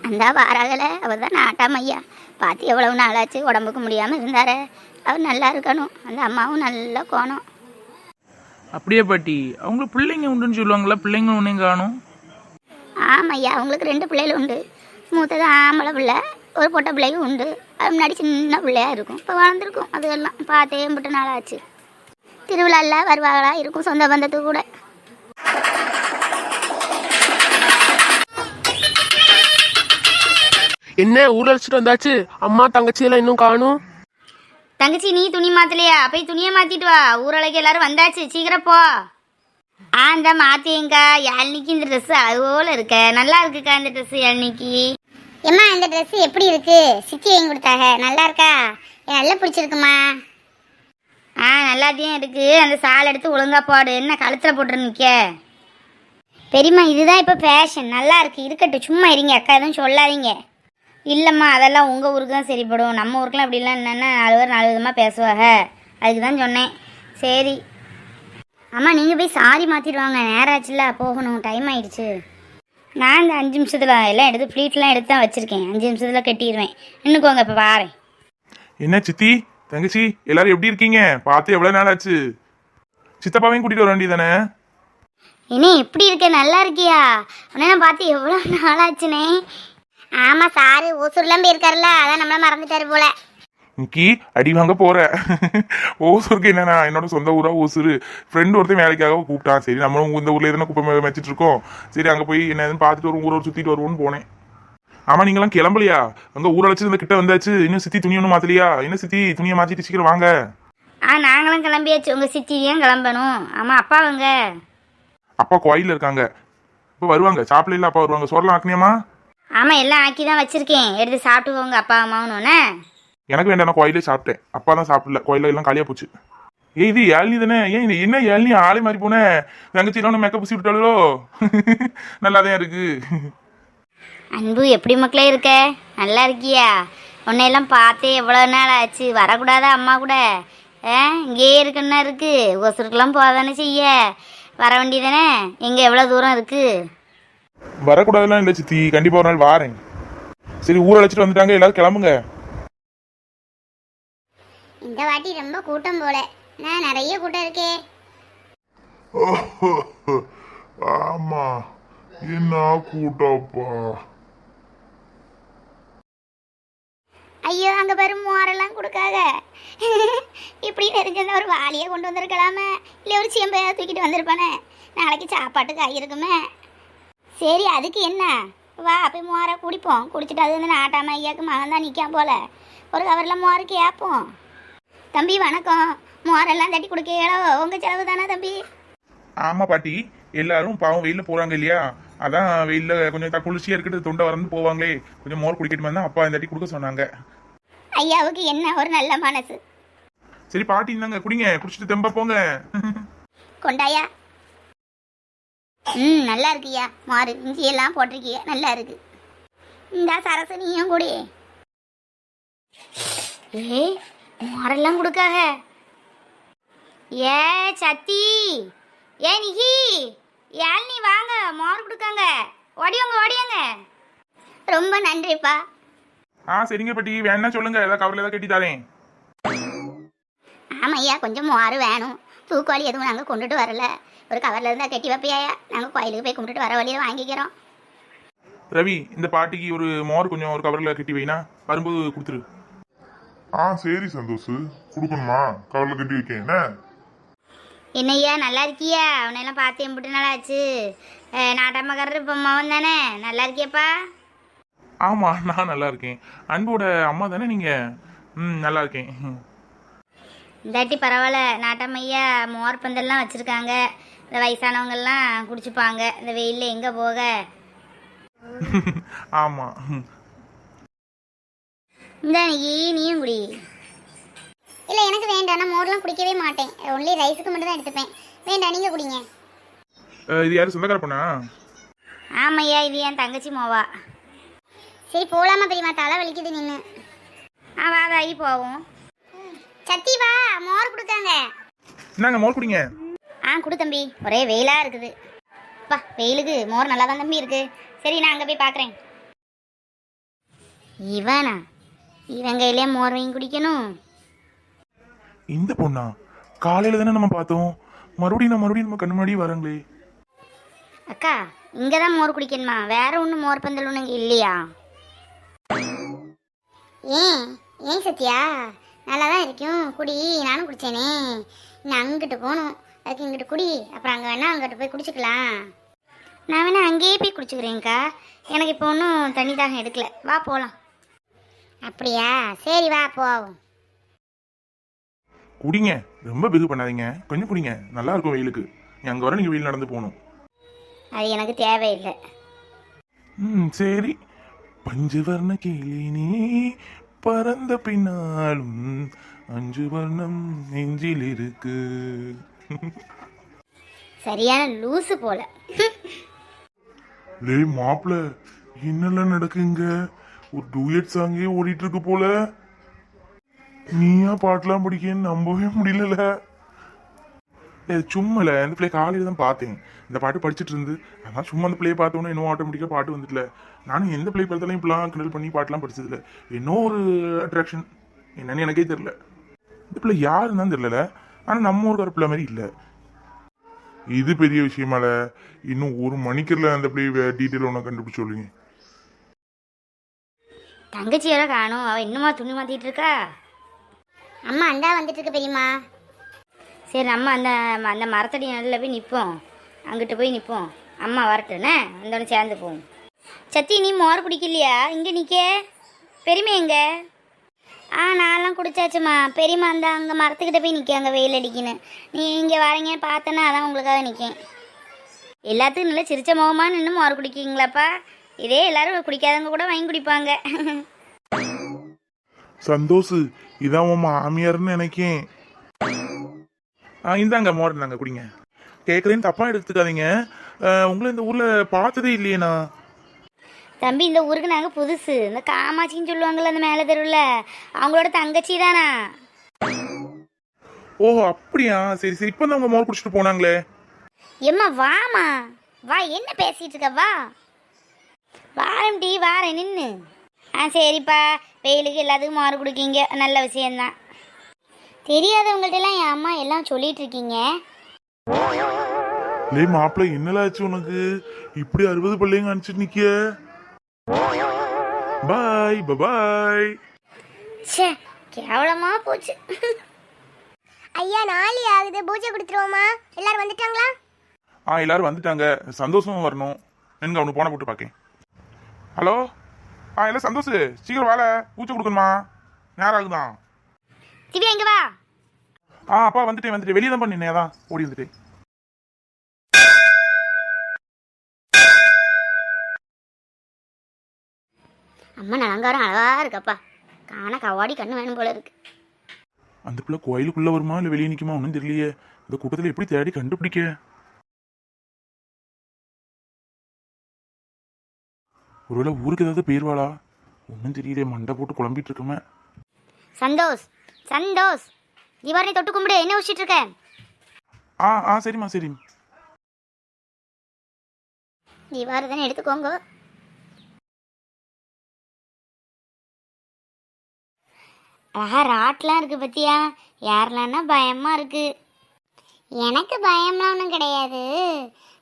அந்த வாராகலை அவர் தான் நாட்டாம ஐயா. பார்த்து எவ்வளவு நாளாச்சு, உடம்புக்கு முடியாமல் இருந்தார். அவர் நல்லா இருக்கணும். அந்த அம்மாவும் நல்ல கோணம். அப்படியே பாட்டி, அவங்களுக்கு பிள்ளைங்க உண்டுன்னு சொல்லுவாங்களா? பிள்ளைங்க ஒன்றையும் காணும். ஆமாம் ஐயா, அவங்களுக்கு 2 பிள்ளைகள் உண்டு. மூத்தது ஆம்பளை பிள்ளை, ஒரு பொட்டை பிள்ளையும் உண்டு. அது முன்னாடி சின்ன பிள்ளையா இருக்கும், இப்போ வளர்ந்துருக்கும். அதுக்கெல்லாம் பார்த்தே விட்டு நாளாச்சு. திருவிழாவில் வருவாங்களா இருக்கும், சொந்த பந்தத்துக்கு கூட. என்ன ஊர் அழைச்சிட்டு வந்தாச்சு, அம்மா தங்கச்சி எல்லாம் இன்னும் காணும். தங்கச்சி நீ துணி மாத்தலையா? போய் துணியை மாத்திட்டு வா. ஊரழைக்கு எல்லாரும் வந்தாச்சு, சீக்கிரம் போ. இந்த மாத்தியங்கா. யாழ்னிக்கு இந்த ட்ரெஸ் அதுபோல இருக்க நல்லா இருக்குக்கா. இந்த ட்ரெஸ் யாழ்னிக்கு. ஏம்மா இந்த ட்ரெஸ் எப்படி இருக்கு? சித்தி வாங்கி கொடுத்தாங்க, நல்லா இருக்கா? நல்லா பிடிச்சிருக்குமா? நல்லாத்தையும் இருக்கு. அந்த சால் எடுத்து ஒழுங்கா போடு. என்ன கழுத்தில் போட்டு நிற்க? பெரியம்மா இதுதான் இப்போ ஃபேஷன், நல்லா இருக்கு. இருக்கட்டும், சும்மா இருங்க அக்கா, எதுவும் சொல்லாதீங்க. இல்லைம்மா அதெல்லாம் உங்கள் ஊருக்கு தான் சரிப்படும். நம்ம ஊருக்குலாம் அப்படிலாம் என்னென்னா 4 பேர் 4 விதமாக பேசுவாங்க. அதுக்கு தான் சொன்னேன். சரி அம்மா, நீங்கள் போய் சாரி மாற்றிடுவாங்க. நேரம் ஆச்சுல்ல, போகணும், டைம் ஆயிடுச்சு. நான் இந்த 5 நிமிஷத்தில் எல்லாம் எடுத்து ஃப்ளீட்லாம் எடுத்து தான் வச்சுருக்கேன். 5 நிமிஷத்தில் கட்டிடுவேன். இன்னுக்கோங்க, இப்போ பாரு. என்ன சித்தி தங்கச்சி எல்லாரும் எப்படி இருக்கீங்க? பார்த்து எவ்வளவு நாள் ஆச்சு. சித்தப்பாவையும் கூட்டிட்டு வர வேண்டியதானே? என்ன எப்படி இருக்க? நல்லா இருக்கியா? உன்ன பார்த்து எவ்வளோ நாளாச்சுனே. ஆமாம், சாரு ஓசூர்லாம் போயிருக்காருல்ல, அதான் நம்மள மறந்துட்டாரு போல. இன்னைக்கு அடி வாங்க போற. ஓசூருக்கு என்னன்னா என்னோட சொந்த ஊரா ஓசூர். ஃப்ரெண்டு ஒருத்தன் வேலைக்காக கூப்பிட்டான். சரி நம்மளும் இந்த ஊர்ல எதுனா குப்பை வச்சுட்டு இருக்கோம். சரி அங்கே போய் என்ன எதுன்னு பார்த்துட்டு வரும், ஊரை சுற்றிட்டு வருவோம்னு போனேன். ஆமா நீங்களாம் கிளம்பலையா? அங்கே ஊரை வச்சு இந்த கிட்ட வந்தாச்சு. இன்னும் சித்தி துணி ஒன்றும் மாத்தலையா? இன்னும் சித்தி துணியை மாற்றிட்டு சீக்கிரம் வாங்க. நாங்களும் கிளம்பியாச்சு. உங்கள் சித்தியும் கிளம்பணும். ஆமாம், அப்பா அவங்க அப்பா கோயிலில் இருக்காங்க. இப்போ வருவாங்க. சாப்பிடல அப்பா வருவாங்க. சோறலாம் ஆக்கணியாமா? ஆமாம், எல்லாம் ஆக்கி தான் வச்சுருக்கேன். எடுத்து சாப்பிட்டுக்கோங்க அப்பா அம்மாவுன்னு. எனக்கு வேண்டாம், நான் கோயிலே சாப்பிட்டேன். அப்பா தான் சாப்பிடல, கோயில எல்லாம் காலியாக போச்சு. இது ஏழ்னி தானே? ஏன் இது என்ன ஏழ்னி ஆளே மாதிரி போனேன்? தங்கச்சி எல்லாம் மேக்கப் பூசி விட்டாளோ? நல்லா தான் இருக்கு. அன்பு எப்படி மக்களே இருக்க? நல்லா இருக்கியா? உன்னையெல்லாம் பார்த்தே எவ்வளோ நாள் ஆச்சு. வரக்கூடாதா அம்மா கூட? இங்கேயே இருக்குன்னா இருக்கு. ஒசருக்கெல்லாம் போதானே செய்ய. வர வேண்டியதானே? எங்கே எவ்வளோ தூரம் இருக்கு? வரக்கூடாதுலாம் இல்லை சித்தி, கண்டிப்பா ஒரு நாள் வாரேன். சரி ஊர் அழைச்சிட்டு வந்துட்டாங்க, எல்லாரும் கிளம்புங்க. இந்த வாட்டி ரொம்ப கூட்டம் போல. நான் நிறைய கூட்டம் இருக்கே. ஆமா, என்ன கூட்டப்பா. ஐயோ, அங்க பாரு மோரெல்லாம் கொடுக்காத. இப்படி நெருங்கின ஒரு வாளியை கொண்டு வந்திருக்கலாமே, இல்லை ஒரு சீம்பையா தூக்கிட்டு வந்திருப்பானே. நாளைக்கு சாப்பாட்டுக்கு ஆகிருக்குமே. சரி அதுக்கு என்ன, வா போய் மோரை குடிப்போம். குடிச்சிட்டு அது வந்து நாட்டாம ஐயாவுக்கு மகன் தான் நிற்கான் போல. ஒரு கவரில் மோரு கேட்போம். தம்பி வணக்கம். மோரெல்லாம் தட்டி கொடுக்கலோ? உங்கள் செலவு தானே தம்பி? ஆமா பாட்டி, எல்லாரும் பாவம் வெயில போறாங்க இல்லையா? அதான் வெயில கொஞ்சம் குளிர்ச்சியா இருக்கிறது, தொண்டை வரந்து போவாங்களே, கொஞ்சம் மோர் குடிக்கட்டுமா தான் அப்பா இந்த கொடுக்க சொன்னாங்க. ஐயாவுக்கு என்ன ஒரு நல்ல மனசு. சரி பாட்டி இருந்தாங்க, குடிங்க, குடிச்சிட்டு தெம்ப போங்க. கொண்டாயா. நல்லா இருக்கியா? மாறு இஞ்சி எல்லாம் போட்டிருக்கிய, நல்லா இருக்கு. இந்த சரசு நீயும் குடி. மோரெல்லாம் கொடுக்காக. ஏ சத்தி, ஏ நிகி, யாழ்னி வாங்க, மோர் கொடுக்காங்க. ஓடியோங்க ஓடியோங்க. ரொம்ப நன்றிப்பா. சரிங்க பாட்டி, வேணா சொல்லுங்க, ஏதாவது கவர்ல ஏதாவது கட்டி தரேன். ஆமையா, கொஞ்சம் மோர் வேணும். தூக்குவாளி எதுவும் நாங்கள் கொண்டுட்டு வரல. ஒரு கவரில் இருந்தால் கட்டி வைப்பையா? நாங்கள் கோயிலுக்கு போய் கும்பிட்டுட்டு வர வழியை வாங்கிக்கிறோம். ரவி, இந்த பாட்டிக்கு ஒரு மோர் கொஞ்சம் ஒரு கவர்ல கட்டி வைனா, வரும்போது கொடுத்துரு. சரி சந்தோஷ், கொடுக்கணுமா? கவர்ல கட்டி வைக்க. என்ன என்னய்யா நல்லா இருக்கியா? அவனையெல்லாம் பார்த்து எம்பிட்டு நாள் ஆச்சு. நாட்டாமக்காரர் இப்போ மகன் தானே? நல்லா இருக்கியப்பா? ஆமா நான் நல்லா இருக்கேன். அன்போட அம்மா தானே நீங்க? நல்லா இருக்கேன். இந்தாட்டி பரவாயில்ல. நாட்டாமையா மோர் பந்தல்லாம் வச்சுருக்காங்க. இந்த வயசானவங்கெல்லாம் குடிச்சுப்பாங்க. இந்த வெயிலில் எங்கே போக? ஆமா. இந்த நீயும் குடி. இல்லை எனக்கு வேண்டாம், நான் மோர்லாம் குடிக்கவே மாட்டேன். ஒன்லி ரைஸுக்கு மட்டும் தான் எடுத்துப்பேன். வேண்டாம், நீங்கள் குடிங்க. இது யாரு சொந்தக்கார பொண்ணா? ஆமையா, இது என் தங்கச்சி மோவா. சரி போகலாமா பெரியமா? தலை வலிக்குது நின்று. வாதாகி போவோம். சத்தி வா, மோர் கொடுக்காங்க. என்னங்க மோர் குடிங்க. கொடு தம்பி. ஒரே வெயிலாக இருக்குது. வெயிலுக்கு மோர் நல்லா தான் தம்பி இருக்கு. சரி நான் அங்கே போய் பார்க்குறேன். இவனா? இவன் கையிலே மோர் வாங்கி குடிக்கணும்? இந்த பொண்ணா? காலையில தானே நம்ம பார்த்தோம், மறுபடியும் நம்ம கண்ணு முன்னாடி வராங்களே. அக்கா, இங்கே தான் மோர் குடிக்கணுமா? வேற ஒன்றும் மோர் பந்தல் ஒன்று இங்கே இல்லையா? ஏன் ஏன் சத்யா, நல்லா தான் இருக்கும், குடி. நானும் குடித்தேனே. நான் அங்கிட்டு போகணும், அதுக்கு இங்கிட்டு குடி. அப்புறம் அங்கே வேணா அங்கிட்டு போய் குடிச்சிக்கலாம். நான் வேணா அங்கேயே போய் குடிச்சுக்கிறேங்க்கா. எனக்கு இப்போ ஒன்றும் தண்ணி தாகம் எடுக்கல. வா போகலாம். அப்படியா? சரி வா போவோம். குடிங்க, ரொம்ப பிகு பண்ணாதீங்க, கொஞ்சம் குடிங்க, நல்லா இருக்கும் வெயிலுக்கு. அங்கே வர நீங்கள் வெயில் நடந்து போகணும். அது எனக்கு தேவையில்லை. சரி. பஞ்சவர்ண கிளினே பறந்த பின்னாலும் 5 வர்ணம் நெஞ்சில் இருக்கு. சரியான லூசு போல. லே மாப்பிள, என்னெல்லாம் நடக்குங்க? ஒரு டூயட் சாங்கே ஓடிட்டு இருக்கு போல. நீயா பாட்டெல்லாம் பிடிக்கன்னு நம்பவே முடியல. சும்மால இந்த பிள்ளை காலையில தான் பார்த்தேன், இந்த பாட்டு படிச்சுட்டு இருந்து. அதான் சும்மா அந்த பிள்ளையை பார்த்தோன்னே இன்னும் ஆட்டோமேட்டிக்காக பாட்டு வந்துட்டுல. நானும் எந்த பிள்ளை பார்த்தாலும் இப்பெல்லாம் கிண்டல் பண்ணி பாட்டெல்லாம் படிச்சதில்ல. இன்னும் ஒரு அட்ராக்ஷன் என்னன்னு எனக்கே தெரியல. இந்த பிள்ளை யாருன்னு தான் தெரியல, ஆனால் நம்ம ஊருக்கார பிள்ளை மாதிரி இல்லை. இது பெரிய விஷயமால. இன்னும் ஒரு மணிக்கரில் அந்த பிள்ளை டீட்டெயில் ஒன்று கண்டுபிடிச்சு சொல்லுங்க. தங்கச்சியோட காணும், அவள் இன்னுமா துணி மாற்றிட்டு இருக்கா? அம்மா அண்டா வந்துட்டு இருக்கு பெரியம்மா. சரி, நம்ம அந்த அந்த மரத்தடி நல்ல போய் நிற்போம், அங்கிட்டு போய் நிற்போம். அம்மா வரட்டுண்ணே, வந்தோடனே சேர்ந்து போவோம். சத்தி, நீ மோர் குடிக்கலையா? இங்கே நிற்க. பெரியம்மா எங்க? நான்லாம் குடிச்சாச்சுமா. பெரியம்மா அந்த அங்கே மரத்துக்கிட்ட போய் நிற்க, அங்கே வெயில் அடிக்கணும். நீ இங்கே வரீங்கன்னு பார்த்தேன்னா அதான் உங்களுக்காக நிற்கேன். எல்லாத்துக்கும் நல்லா சிரிச்ச முகமாக நின்று மோர் குடிக்கிங்களாப்பா? இதே எல்லாரும் குடிக்காதவங்க கூட வாங்கி குடிப்பாங்க. சந்தோஷ், இதான் உன் மாமியார்னு நினைக்கேன். இந்தாங்க மோர், இந்தாங்க குடிங்க. கேட்குறேன்னு தப்பா எடுத்துக்காதீங்க, உங்களை இந்த ஊர்ல பார்த்ததே இல்லையேண்ணா. தம்பி, இந்த ஊருக்கு நாங்கள் புதுசு. இந்த காமாட்சின்னு சொல்லுவாங்கள்ல அந்த மேலே தெருவில், அவங்களோட தங்கச்சி தானா? ஓ அப்படியா, சரி சரி. இப்போ தான் உங்க மோர் குடிச்சிட்டு போனாங்களே. எம்மா வாமா, வா. என்ன பேசிட்டு இருக்க? வா. வாரம் டீ வாரேன் நின்று. சரிப்பா, வெயிலுக்கு எல்லாத்துக்கும் மோர் குடிக்கீங்க, நல்ல விஷயந்தான். தெரியாதவங்கள்ட்டெல்லாம் என் அம்மா எல்லாம் சொல்லிட்டு இருக்கீங்க. லே மாப்பிள்ள, என்னலாச்சு உனக்கு? இப்படி 60 பிள்ளைங்க அனுப்பிச்சிட்டு நிக்க. பாய் பாய். ச்சே, கேவலமா போச்சு. ஐயா, நாளை ஆகுது, பூஜை கொடுத்துருவோமா? எல்லாரும் வந்துட்டாங்களா? எல்லாரும் வந்துட்டாங்க. சந்தோஷமும் வரணும். எனக்கு அவனு போன போட்டு பார்க்கேன். ஹலோ, இல்லை சந்தோஷ், சீக்கிரம் வாழ, பூச்சை கொடுக்கணுமா? நேரம் ஆகுதான். திவ்யா எங்க வா. அப்பா வந்துட்டேன். வெளியே தான் பண்ணினேன், அதான் ஓடி வந்துட்டேன். அம்மா அலங்காரம் அழகா இருக்கப்பா. காண கவாடி கண்ணு வேணும் போல இருக்கு. அந்த பிள்ளை கோயிலுக்குள்ள வருமா இல்லை வெளியே நிற்குமா ஒன்றும் தெரியலையே. இந்த கூட்டத்தில் எப்படி தேடி கண்டுபிடிக்க? ஒருவேளை ஊருக்கு ஏதாவது போயிருவாளா? ஒன்றும் தெரியலையே, மண்டை போட்டு குழம்பிட்டு இருக்கமே. சந்தோஷ், தீபாவளி தொட்டு கும்பிடு. என்ன வச்சிட்டு இருக்க? சரிம்மா சரி. தீபாவளி தானே, எடுத்துக்கோங்க. அழகா ராட்லாம் இருக்கு பத்தியா? யாரெல்லாம்னா பயமா இருக்கு. எனக்கு பயம்லாம் ஒன்றும் கிடையாது,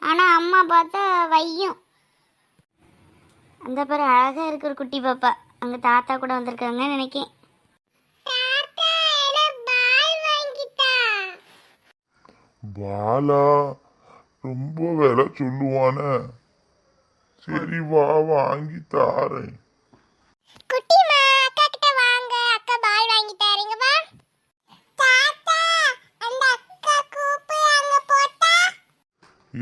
ஆனா அம்மா பார்த்தா வையும். அந்த பேர் அழகா இருக்கு ஒரு குட்டி பாப்பா. அங்க தாத்தா கூட வந்திருக்காங்கன்னு நினைக்கேன். பாலா ரொம்ப விலை சொல்லுவான. சரி வா, வாங்கி தாரேன். குட்டிமா, அக்கா கிட்ட வாங்க, அக்கா பால் வாங்கி தரீங்க. வா தாத்தா, அந்த அக்கா கூப்பிடுறாங்க போட்டா.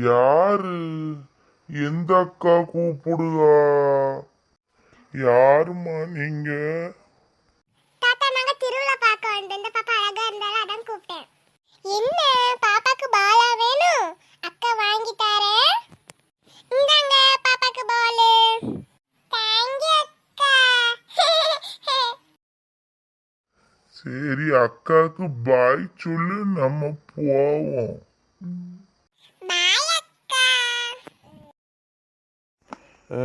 யாரு? எந்த அக்கா கூப்பிடுதா? யாருமா நீங்க? தாத்தா, நாங்க திருவிழா பார்க்க வந்தோம். இந்த பாப்பா அழகா இருந்தாலும் அதான் கூப்பிட்டேன். என்ன பாப்பாக்கு பாலா வேணும்? அக்கா வாங்கி தரேன். இந்தாங்க பாப்பாக்கு பால். தேங்க்யூ அக்கா. சரி, அக்காக்கு பாய் சொல்லு, நம்ம போவோம். பாய் அக்கா.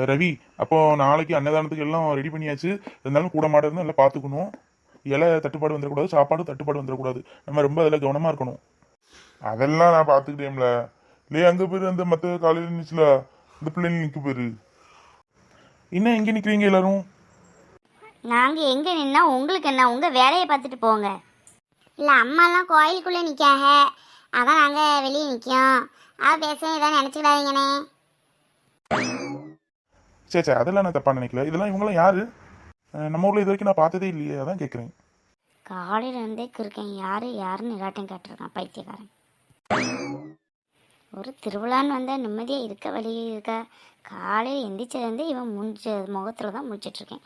ரவி, அப்போ நாளைக்கு அன்னதானத்துக்கு எல்லாம் ரெடி பண்ணியாச்சு. இருந்தாலும் கூட மாட இருந்து எல்லாம் பார்த்துக்கணும். இலை தட்டுப்பாடு வந்துடக்கூடாது, சாப்பாடு தட்டுப்பாடு வந்துடக்கூடாது. நம்ம ரொம்ப அதில் கவனமாக இருக்கணும். அதெல்லாம் நான் பாத்துக்கிட்டேன்ல. இல்லையே அங்க போயிரு, அந்த மத்த காலையில நிச்சுல இந்த பிள்ளைங்க நிக்க போயிரு. இன்னும் எங்கே நிற்கிறீங்க எல்லாரும்? நாங்கள் எங்கே நின்னா உங்களுக்கு என்ன, உங்கள் வேலையை பார்த்துட்டு போங்க. இல்லை அம்மாலாம் கோயிலுக்குள்ளே நிற்காக, அதான் நாங்கள் வெளியே நிற்கோம். பேச ஏதாவது நினச்சிக்கிடாதீங்கண்ணே. சரி சரி, அதெல்லாம் நான் தப்பாக நினைக்கல. இதெல்லாம் இவங்களாம் யாரு? நம்ம ஊரில் இது வரைக்கும் நான் பார்த்ததே இல்லையே, அதான் கேட்குறேன். காலையில இருந்தே இருக்கேன், யாருன்னு எல்லாட்டையும் கேட்டிருக்கான் பைத்தியக்காரன். ஒரு திருவிழான்னு வந்தால் நிம்மதியாக இருக்க வழி இருக்கா? காலையில் எந்திரிச்சதுலேருந்து இவன் முகத்தில் தான் முடிச்சிட்ருக்கேன்.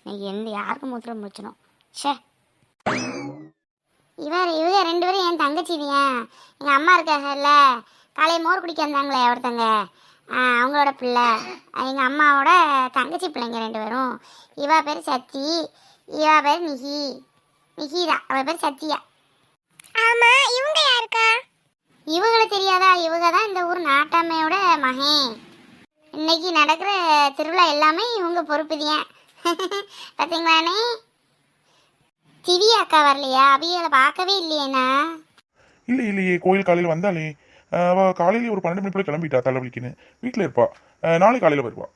நீ யாருக்கு முகத்தில் முடிச்சணும்? ஷே, இவங்க 2 பேரும் என் தங்கச்சி தான். எங்கள் அம்மா இருக்காங்கல்ல, காலையில் மோர் குடிக்க வந்தாங்களே ஒருத்தங்க, அவங்களோட பிள்ளை. எங்கள் அம்மாவோட தங்கச்சி பிள்ளைங்க 2 பேரும். இவா பேர் சத்தி, இவா பேர் நிகிதா, அவள் பேர் சத்தியா. ஆமாம், இவங்க யாருக்கா? இவங்களை தெரியாதா? இவங்க தான் இந்த ஊர் நாட்டாமையோட மகன். இன்னைக்கு நடக்கிற திருவிழா எல்லாமே இவங்க பொறுப்புதியன். பார்த்தீங்களானே? திவ்யா அக்கா வரலையா? அவிகளை பார்க்கவே இல்லையேண்ணா. இல்லையே, கோயில் காலையில் வந்தாலே அவள் காலையிலேயே ஒரு 12 மணி போல கிளம்பிட்டா தலைவலிக்குன்னு. வீட்டில் இருப்பா. நாளை காலையில் வருவா.